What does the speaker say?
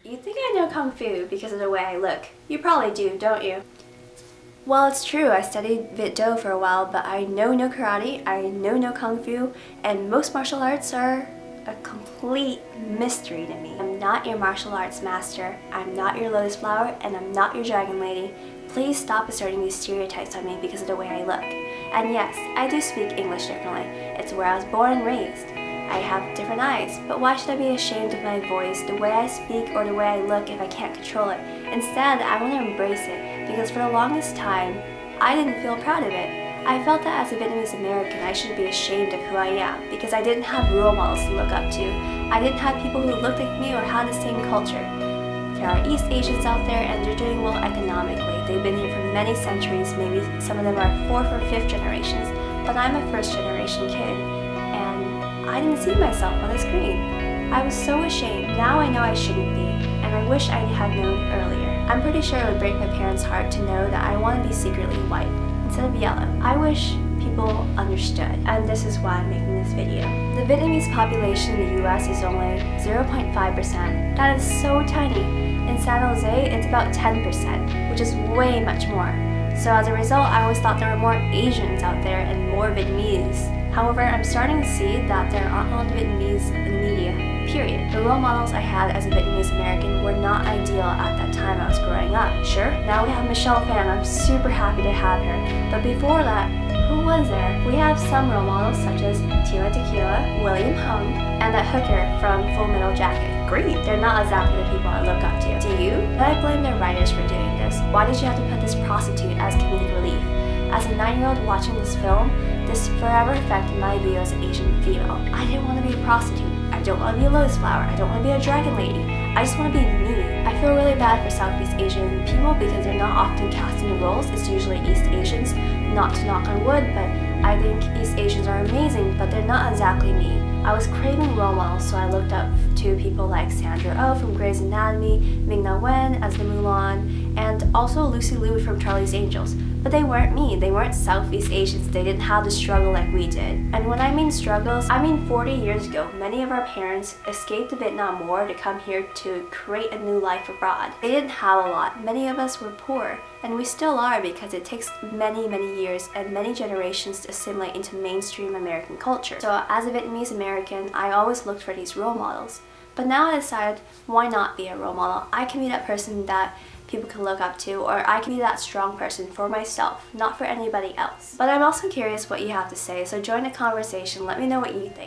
You think I know Kung Fu because of the way I look. You probably do, don't you? Well, it's true, I studied Viet Do for a while, but I know no karate, I know no Kung Fu, and most martial arts are a complete mystery to me. I'm not your martial arts master, I'm not your lotus flower, and I'm not your dragon lady. Please stop asserting these stereotypes on me because of the way I look. And yes, I do speak English differently. It's where I was born and raised. I have different eyes, but why should I be ashamed of my voice, the way I speak, or the way I look if I can't control it? Instead, I want to embrace it, because for the longest time, I didn't feel proud of it. I felt that as a Vietnamese American, I should be ashamed of who I am, because I didn't have role models to look up to. I didn't have people who looked like me or had the same culture. There are East Asians out there, and they're doing well economically. They've been here for many centuries, maybe some of them are 4th or 5th generations, but I'm a 1st generation kid. I didn't see myself on the screen. I was so ashamed. Now I know I shouldn't be, and I wish I had known earlier. I'm pretty sure it would break my parents' heart to know that I want to be secretly white instead of yellow. I wish people understood, and this is why I'm making this video. The Vietnamese population in the US is only 0.5%. That is so tiny. In San Jose, it's about 10%, which is way much more. So as a result, I always thought there were more Asians out there and more Vietnamese. However, I'm starting to see that there aren't a lot of Vietnamese in the media, period. The role models I had as a Vietnamese American were not ideal at that time I was growing up. Sure, now we have Michelle Phan, I'm super happy to have her. But before that, who was there? We have some role models such as Tila Tequila, William Hung, and that hooker from Full Metal Jacket. Great, they're not exactly the people I look up to. Do you? But I blame the writers for doing this. Why did you have to put this prostitute as comedic relief? As a 9-year-old watching this film, this forever affected my view as an Asian female. I didn't want to be a prostitute. I don't want to be a lotus flower. I don't want to be a dragon lady. I just want to be me. I feel really bad for Southeast Asian people because they're not often cast in the roles. It's usually East Asians. Not to knock on wood, but I think East Asians are amazing, but they're not exactly me. I was craving role models, so I looked up to people like Sandra Oh from Grey's Anatomy, Ming-Na Wen as the Mulan, and also Lucy Liu from Charlie's Angels. But they weren't me, they weren't Southeast Asians, they didn't have the struggle like we did. And when I mean struggles, I mean 40 years ago, many of our parents escaped the Vietnam War to come here to create a new life abroad. They didn't have a lot, many of us were poor, and we still are because it takes many years and many generations to assimilate into mainstream American culture. So as a Vietnamese American, I always looked for these role models. But now I decided, why not be a role model? I can be that person that people can look up to, or I can be that strong person for myself, not for anybody else. But I'm also curious what you have to say, so join the conversation, let me know what you think.